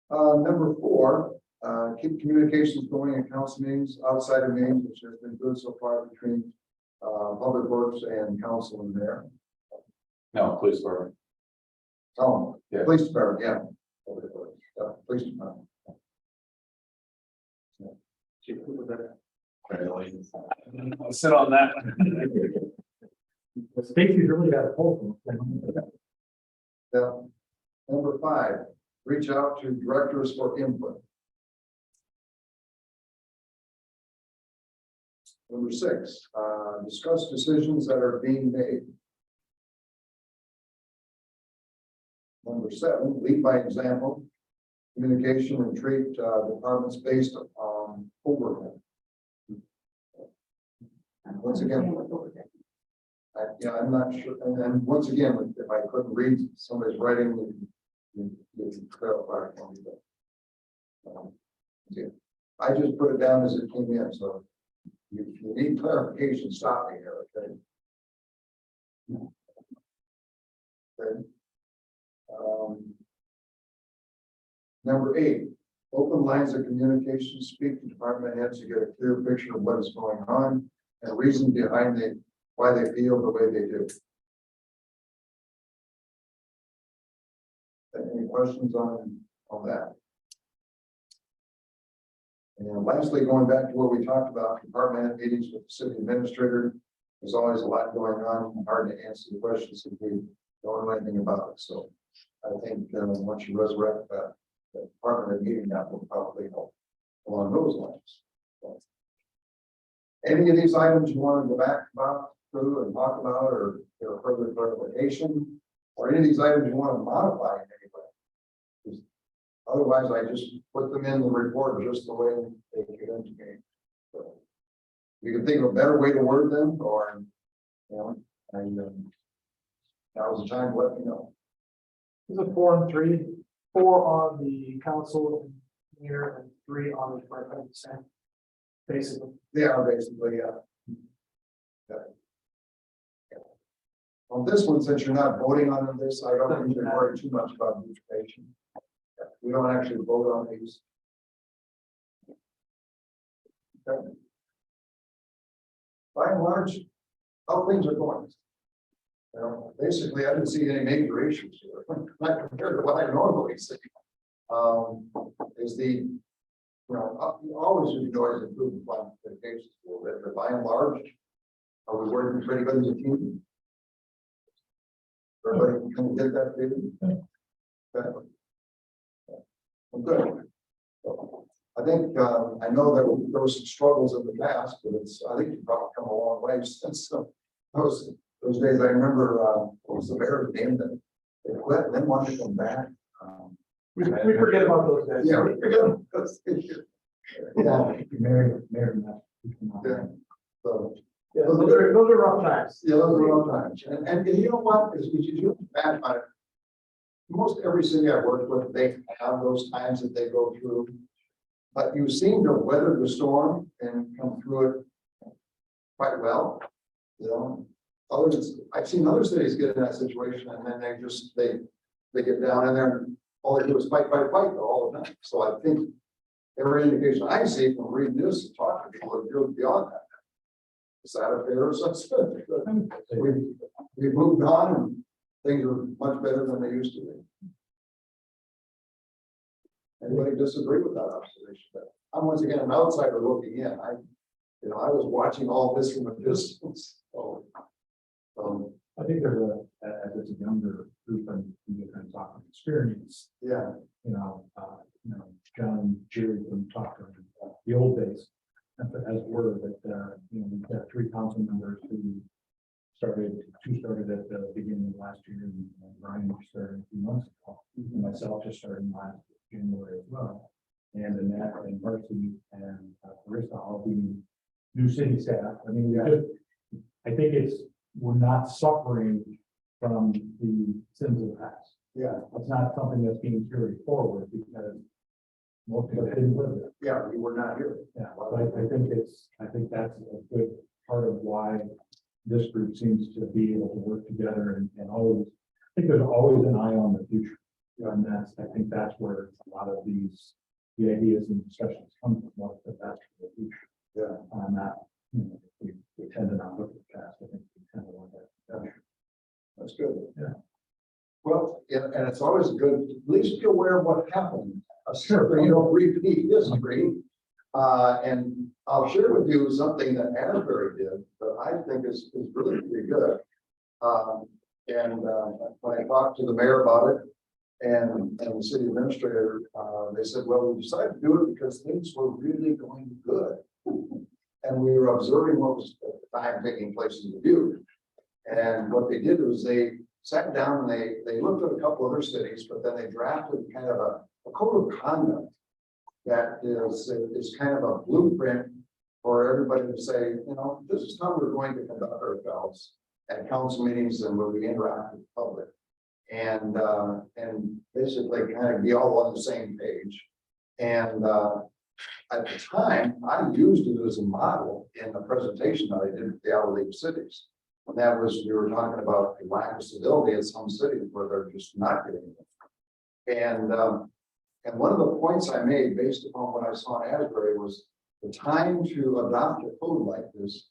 Speaker 1: Number 4, keep communications going in council meetings, outside of meetings, which has been good so far between public works and council in there.
Speaker 5: No, please, Laura.
Speaker 1: Oh,
Speaker 5: Yeah.
Speaker 1: police department, yeah. Public works, yeah, police department.
Speaker 5: I'll sit on that.
Speaker 3: Stacy's really got a pulse.
Speaker 1: Yeah. Number 5, reach out to directors for input. Number 6, discuss decisions that are being made. Number 7, lead by example. Communication and treat departments based on overhead. Once again, yeah, I'm not sure, and then once again, if I couldn't read somebody's writing, you can clarify it for me, but, yeah. I just put it down as it came in, so if you need clarification, stop me here, okay? Okay. Number 8, open lines of communication, speak to department heads to get a clear picture of what is going on and reason behind why they feel the way they do. Any questions on that? And lastly, going back to what we talked about, department head meetings with the city administrator, there's always a lot going on, hard to answer the questions if we don't know anything about it. So I think once you resurrect that, the department head meeting, that will probably help along those lines. So, any of these items you want to go back through and talk about, or get a further clarification, or any of these items you want to modify in any way? Because otherwise, I just put them in the report just the way they get into me. So you can think of a better way to word them, or and that was the time to let me know.
Speaker 4: Is it 4 and 3? 4 on the council here and 3 on the department, basically.
Speaker 1: They are basically, yeah. On this one, since you're not voting on this, I don't think you worry too much about information. We don't actually vote on these. Okay. By and large, how things are going. Basically, I didn't see any major issues here, not compared to what I normally see. Is the, always enjoys improving qualifications a little bit, but by and large, are we working pretty good as a team? Everybody can get that feeling? Okay. Well, good. So, I think, I know that there were some struggles in the past, but I think you've probably come a long way since those days. I remember, what was the Bears game that they quit and then wanted to come back.
Speaker 4: We forget about those guys.
Speaker 1: Yeah, we forget about those issues. Yeah.
Speaker 3: Mary.
Speaker 1: Yeah. So,
Speaker 4: Yeah, those are rough times.
Speaker 1: yeah, those are all times. And you know what, is you do bad about it. Most every city I work with, they have those times that they go through. But you seem to weather the storm and come through it quite well. I've seen other cities get in that situation and then they get down in there and all they do is fight all the time. So I think every indication I see from reading this and talking to people, it goes beyond that. Is that a fair assessment? We've moved on and things are much better than they used to be. Anybody disagree with that observation? I'm once again an outsider looking in. I was watching all this from a distance. So,
Speaker 3: I think there's as a younger group and you kind of talk from experience,
Speaker 1: yeah,
Speaker 3: John, Jerry from talking the old days. As word that, we've got 3 council members who two started at the beginning of last year and Brian started a few months ago. And myself just started last January as well. And Annette and Marcy and Carissa all being new city staff. I mean, I think we're not suffering from the sins of the past.
Speaker 1: yeah,
Speaker 3: It's not something that's being carried forward because most people didn't live there.
Speaker 1: yeah, we were not here.
Speaker 3: Yeah, but I think that's a good part of why this group seems to be able to work together and always think there's always an eye on the future. And I think that's where a lot of the ideas and discussions come from, what the best for the future.
Speaker 1: Yeah.
Speaker 3: And that, we tend to not look at the past, I think we tend to look at the future.
Speaker 1: That's good.
Speaker 3: Yeah.
Speaker 1: Well, yeah, and it's always good, to at least be aware of what happened. So you don't repeat history. And I'll share with you something that Asbury did that I think is really pretty good. When I talked to the mayor about it and the city administrator, they said, well, we decided to do it because things were really going good. And we were observing what was at the time taking place in Dubuque. And what they did was they sat down and they looked at a couple other cities, but then they drafted kind of a code of conduct that is kind of a blueprint for everybody to say, this is how we're going to conduct ourselves at council meetings and when we interact with the public. And basically kind of be all on the same page. And at the time, I used it as a model in the presentation that I did at the Outer League of Cities. And that was, we were talking about the lack of stability in some cities where they're just not getting it. And one of the points I made based upon what I saw in Asbury was the time to adopt a code like this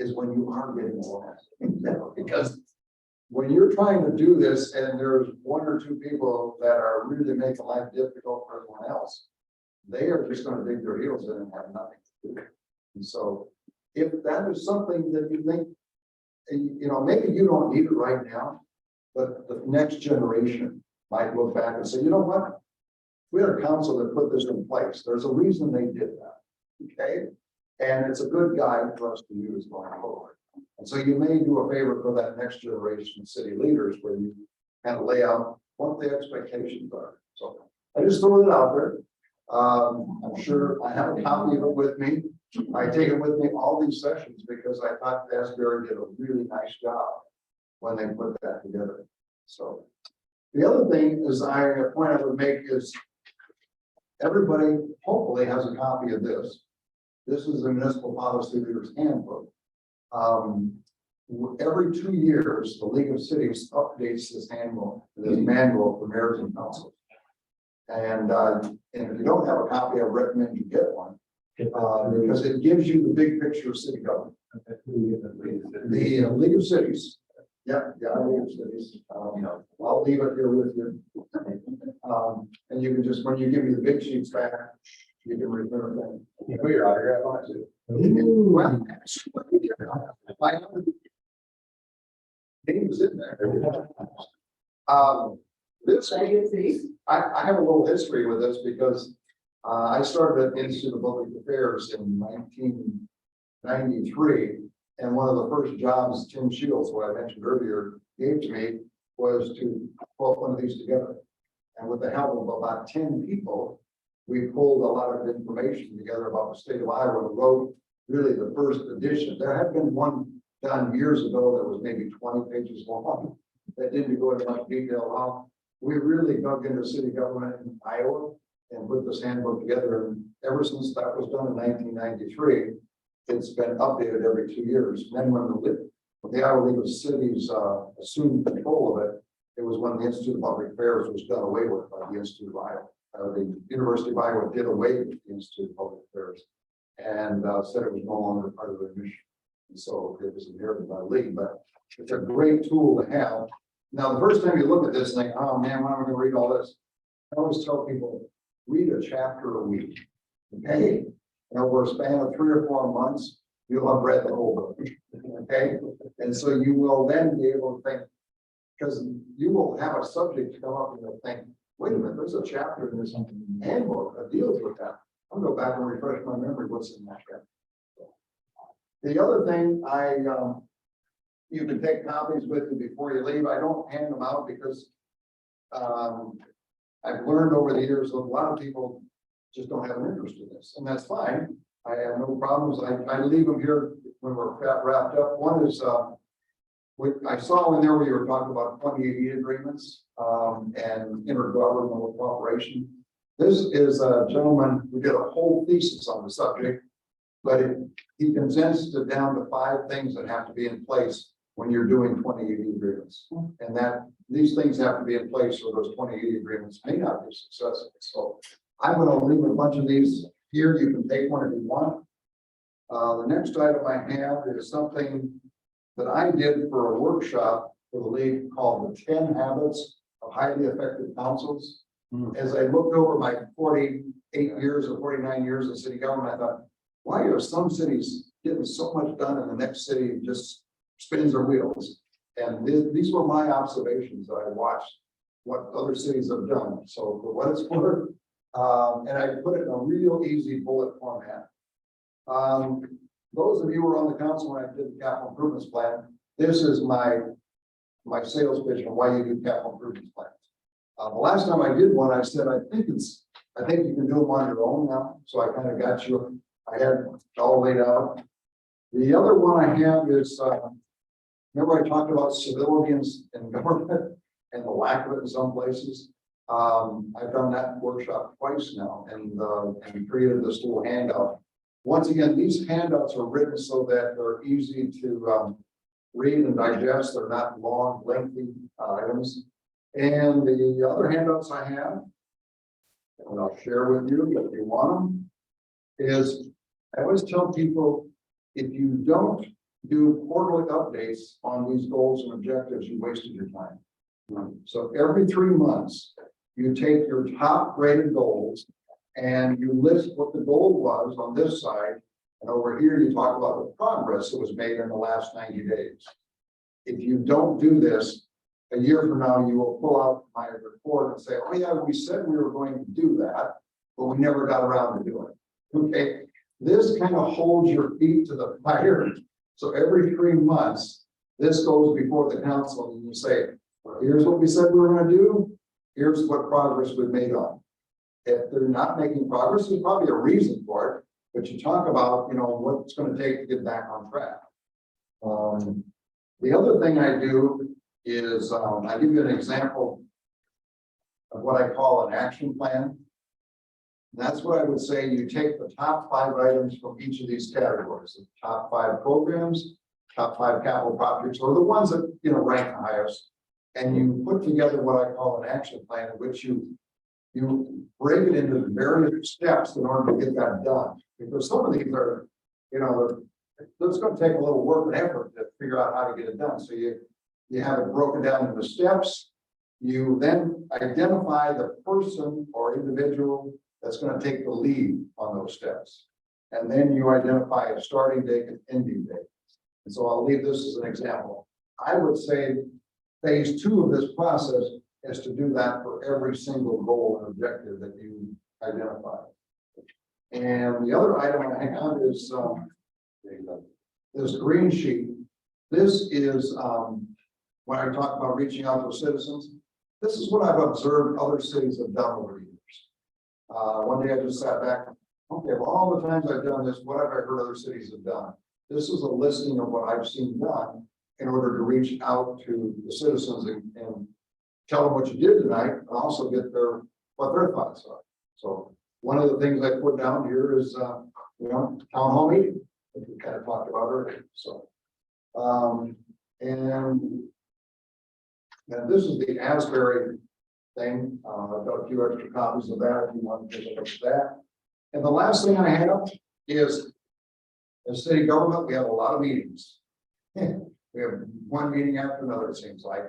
Speaker 1: is when you are getting along. Because when you're trying to do this and there's one or two people that are really making life difficult for everyone else, they are just going to dig their heels in and have nothing to do. And so if that is something that you think, maybe you don't need it right now, but the next generation might look back and say, you know what? We had a council that put this in place. There's a reason they did that. Okay. And it's a good guide for us to use going forward. And so you may do a favor for that next generation of city leaders where you kind of lay out what the expectations are. So I just threw it out there. I'm sure I have a copy of it with me. I take it with me all these sessions because I thought Asbury did a really nice job when they put that together. So the other thing is a point I would make is everybody hopefully has a copy of this. This is the Municipal Policy Leaders Handbook. Every 2 years, the League of Cities updates this handbook, this manual for mayors and councils. And if you don't have a copy, I recommend you get one. Because it gives you the big picture of city government. The League of Cities. Yeah, League of Cities. I'll leave it here with you. And you can just, when you give me the big sheets back, you can refer them.
Speaker 6: You put your autograph on it too.
Speaker 1: Well, my name was in there. This, I have a little history with this because I started at the Institute of Public Affairs in 1993. And one of the first jobs Tim Shields, who I mentioned earlier, gave to me was to put one of these together. And with the help of about 10 people, we pulled a lot of information together about the state of Iowa and wrote really the first edition. There had been one done years ago that was maybe 20 pages long that didn't go into much detail. Well, we really dug into city government in Iowa and put this handbook together. And ever since that was done in 1993, it's been updated every 2 years. And then when the Iowa League of Cities assumed control of it, it was when the Institute of Public Affairs was done away with by the Institute of Iowa. The University of Iowa did away with the Institute of Public Affairs and said it was no longer part of their mission. And so it was inherited by the league, but it's a great tool to have. Now, the first time you look at this and think, oh man, why am I going to read all this? I always tell people, read a chapter a week. Okay. And over a span of 3 or 4 months, you'll have read the whole book. Okay. And so you will then be able to think, because you will have a subject to come up and you'll think, wait a minute, there's a chapter in this handbook that deals with that. I'll go back and refresh my memory what's in that chapter. The other thing you can take copies with you before you leave. I don't hand them out because I've learned over the years that a lot of people just don't have an interest in this, and that's fine. I have no problems. I leave them here when we're wrapped up. One is I saw in there where you were talking about 2080 agreements and intergovernmental cooperation. This is a gentleman who did a whole thesis on the subject, but he condensed it down to 5 things that have to be in place when you're doing 2080 agreements. And that, these things have to be in place or those 2080 agreements may not be successful. So I'm gonna leave a bunch of these here. You can take one if you want. The next item I have is something that I did for a workshop for the league called the 10 Habits of Highly Effective Councils. As I looked over my 48 years or 49 years in city government, I thought, why are some cities getting so much done and the next city just spins their wheels? And these were my observations that I watched what other cities have done. So for what it's worth, and I put it in a real easy bullet format. Those of you who were on the council when I did the capital improvements plan, this is my sales pitch on why you do capital improvements plans. The last time I did one, I said, I think you can do them on your own now. So I kind of got you, I had it all laid out. The other one I have is, remember I talked about civility in government and the lack of it in some places. I've done that workshop twice now and created this little handout. Once again, these handouts are written so that they're easy to read and digest. They're not long, lengthy items. And the other handouts I have, and I'll share with you if you want them, is I always tell people, if you don't do quarterly updates on these goals and objectives, you wasted your time. So every 3 months, you take your top graded goals and you list what the goal was on this side. And over here, you talk about the progress that was made in the last 90 days. If you don't do this, a year from now, you will pull out my report and say, oh yeah, we said we were going to do that, but we never got around to doing it. Okay, this kind of holds your feet to the fire. So every 3 months, this goes before the council and you say, well, here's what we said we were going to do. Here's what progress we've made on. If they're not making progress, there's probably a reason for it, but you talk about, what it's going to take to get back on track. The other thing I do is I give you an example of what I call an action plan. And that's what I would say. You take the top 5 items from each of these categories, the top 5 programs, top 5 capital projects, or the ones that rank the highest, and you put together what I call an action plan, in which you break it into various steps in order to get that done. Because some of these are, it's going to take a little work and effort to figure out how to get it done. So you have it broken down into steps. You then identify the person or individual that's going to take the lead on those steps. And then you identify a starting date and ending date. And so I'll leave this as an example. I would say phase 2 of this process is to do that for every single goal and objective that you identify. And the other item I have is this green sheet. This is when I talk about reaching out to citizens. This is what I've observed other cities have done over the years. One day I just sat back. Okay, well, all the times I've done this, what have I heard other cities have done? This is a listing of what I've seen done in order to reach out to the citizens and tell them what you did tonight, and also get what their thoughts are. So one of the things I put down here is, town hall meeting, which we kind of talked about earlier. So, and this is the Asbury thing. I've got a few extra copies of that if you want to take a look at that. And the last thing I have is, as city government, we have a lot of meetings. We have one meeting after another, it seems like.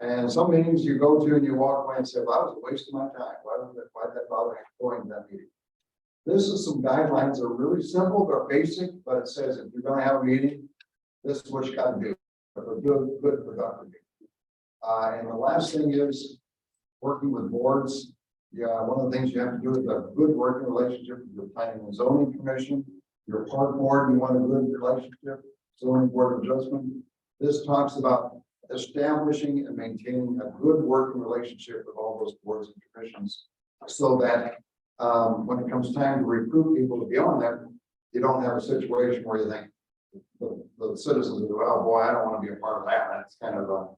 Speaker 1: And some meetings you go to and you walk away and say, well, that was a waste of my time. Why did that bother going to that meeting? This is some guidelines that are really simple, they're basic, but it says if you're going to have a meeting, this is what you got to do. For good, productive meeting. And the last thing is working with boards. Yeah, one of the things you have to do is a good working relationship with your planning and zoning commission, your park board. You want a good relationship, zoning board of adjustment. This talks about establishing and maintaining a good working relationship with all those boards and commissions, so that when it comes time to recruit people to be on there, you don't have a situation where you think the citizens will go, oh boy, I don't want to be a part of that. That's kind of a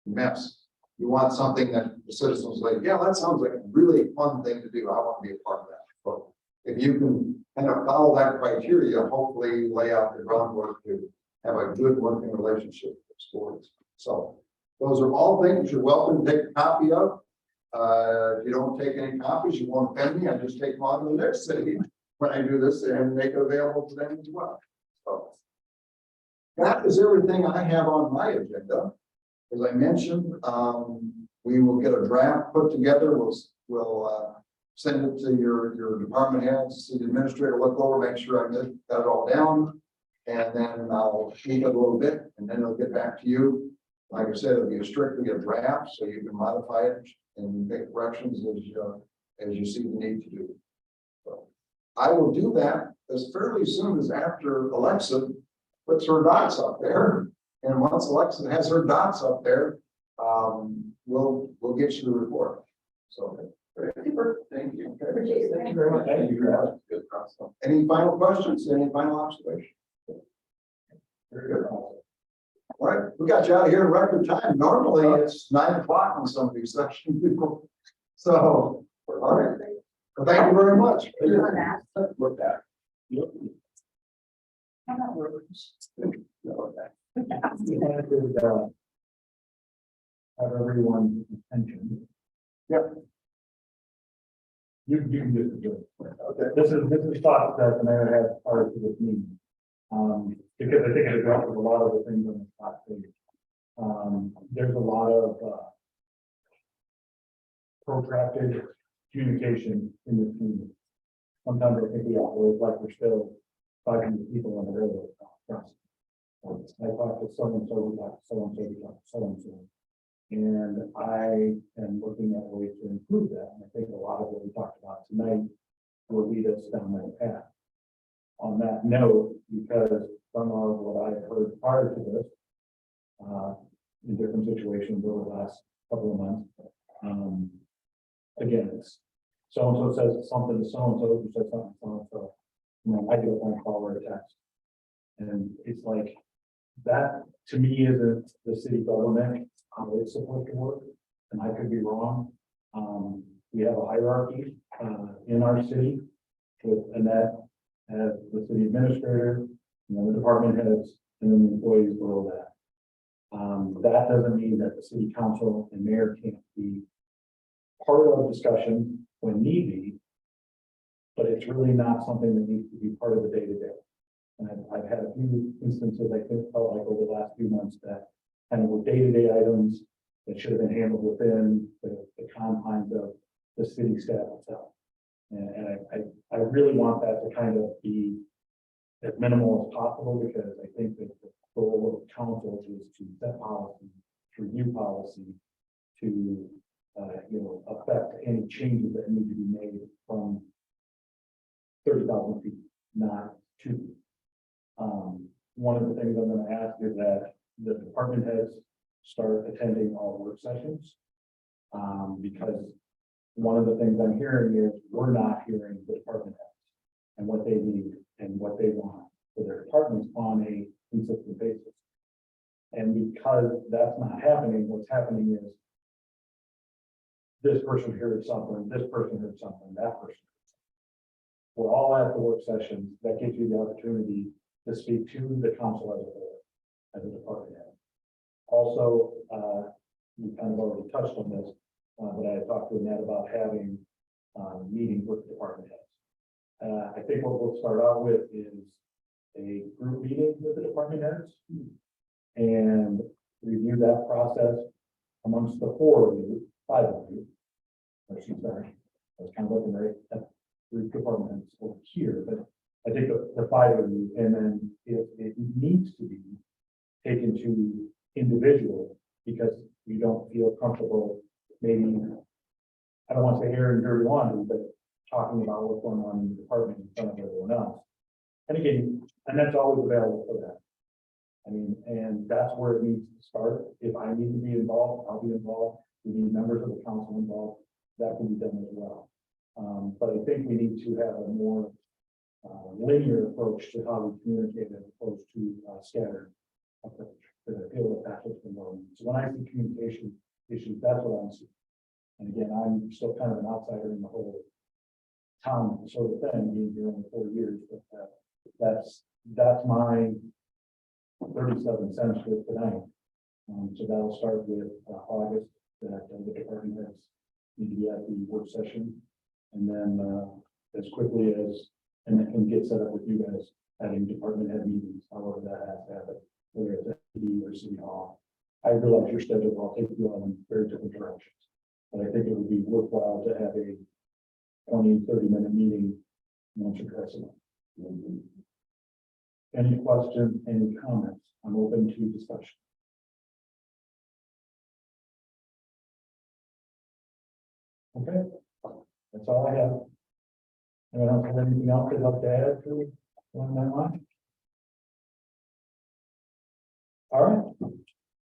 Speaker 1: mess. You want something that the citizens like, yeah, that sounds like a really fun thing to do. I want to be a part of that. So if you can kind of follow that criteria, hopefully lay out the groundwork to have a good working relationship with sports. So those are all things you're welcome to take a copy of. If you don't take any copies, you won't offend me. I just take them on to the next city when I do this and make it available to them as well. So that is everything I have on my agenda. As I mentioned, we will get a draft put together. We'll send it to your department heads, city administrator, look over, make sure I got it all down. And then I'll tweak it a little bit and then it'll get back to you. Like I said, it'll be strictly a draft, so you can modify it and make corrections as you see the need to do. So I will do that as fairly soon as after Alexa puts her dots up there. And once Alexa has her dots up there, we'll get you the report. So,
Speaker 2: Super.
Speaker 1: thank you.
Speaker 2: Appreciate it.
Speaker 4: Thank you very much.
Speaker 1: Thank you. Good process. Any final questions? Any final observations? Very good. All right, we got you out of here in record time. Normally it's 9 o'clock on some of these sessions. So, all right. Well, thank you very much.
Speaker 2: Thank you on that.
Speaker 1: Look back. Yep.
Speaker 2: How about words?
Speaker 3: Have everyone's attention.
Speaker 1: Yep.
Speaker 3: You can just do it.
Speaker 1: Okay.
Speaker 3: This is thoughts that the mayor had prior to this meeting. Because I think it addresses a lot of the things on the top page. There's a lot of protracted communication in this meeting. Sometimes I think we operate like we're still 500 people on the railroad crossing. I talked to so-and-so, we talked to so-and-so, we talked to so-and-so. And I am looking at ways to improve that. And I think a lot of what we talked about tonight will lead us down that path. On that note, because some of what I've heard prior to this, in different situations over the last couple of months, again, it's so-and-so says something to so-and-so, who says something to so-and-so. I get a phone call or a text. And it's like, that to me isn't the city government, how it's supposed to work, and I could be wrong. We have a hierarchy, in our city with Annette as the city administrator, the department heads, and then the employees below that. That doesn't mean that the city council and mayor can't be part of discussion when need be, but it's really not something that needs to be part of the day-to-day. And I've had a few instances, I think, felt like over the last few months that kind of were day-to-day items that should have been handled within the confines of the city staff itself. And I really want that to kind of be as minimal as possible, because I think that the goal of council is to set policy, to review policy, to affect any changes that need to be made from 30,000 feet, not 2 feet. One of the things I'm going to ask is that the department heads start attending all work sessions. Because one of the things I'm hearing is we're not hearing the department heads and what they need and what they want for their departments on a consistent basis. And because that's not happening, what's happening is this person heard something, this person heard something, that person heard something. We're all at the work sessions. That gives you the opportunity to speak to the council as a whole, as a department head. Also, we kind of already touched on this, but I had talked to Annette about having meetings with the department heads. I think what we'll start out with is a group meeting with the department heads and review that process amongst the 4 of you, 5 of you. Sorry, I was kind of looking right at 3 department heads over here, but I think the 5 of you, and then if it needs to be taken to individual because we don't feel comfortable, maybe, I don't want to say airing dirty laundry, but talking about what's going on in the department in front of everyone else. And again, and that's always available for that. I mean, and that's where it needs to start. If I need to be involved, I'll be involved. We need members of the council involved. That can be done as well. But I think we need to have a more linear approach to how we communicate as opposed to scattered approach. Because I feel that that's what's been going on. So when I see communication issues, that's what I'm seeing. And again, I'm still kind of an outsider in the whole town sort of thing, being here only 4 years, but that's my 37 cents for tonight. So that'll start with August, that the department heads need to be at the work session. And then as quickly as, and that can get set up with you guys, having department head meetings, however that has to happen, whether it's at PD or City Hall. I realize your schedule will take you on very different directions. But I think it would be worthwhile to have a 20-30 minute meeting once or twice a month. Any questions, any comments? I'm open to discussion. Okay, that's all I have. Anyone else have anything else they'd like to add to one that line? All right.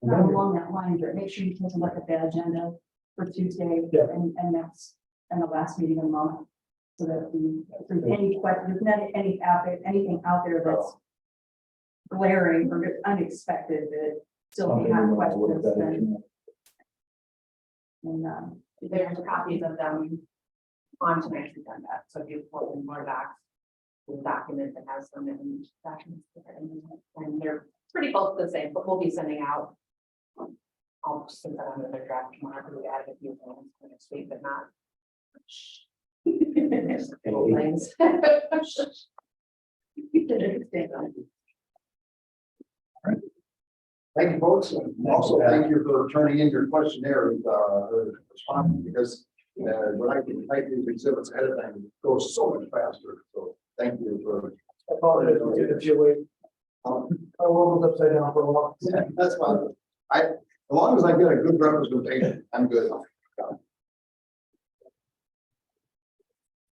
Speaker 2: Not along that line, but make sure you take a look at the agenda for Tuesday
Speaker 3: Yeah.
Speaker 2: and next, and the last meeting of the month. So that if there's any questions, not any out there, anything out there that's glaring or just unexpected, that still we have questions and,
Speaker 10: There's copies of them on tonight's agenda, so if you pull in more docs, the document that has them in documents, and they're pretty close to the same, but we'll be sending out. I'll just send that under their draft tomorrow, because we added a few things for next week, but not. Little things.
Speaker 1: Thank you, folks, and also thank you for turning in your questionnaire, responding, because when I can type these exhibits ahead of time, it goes so much faster, so thank you for.
Speaker 4: I apologize, if you wait. I was upside down for a while.
Speaker 1: That's fine. As long as I get a good representation, I'm good.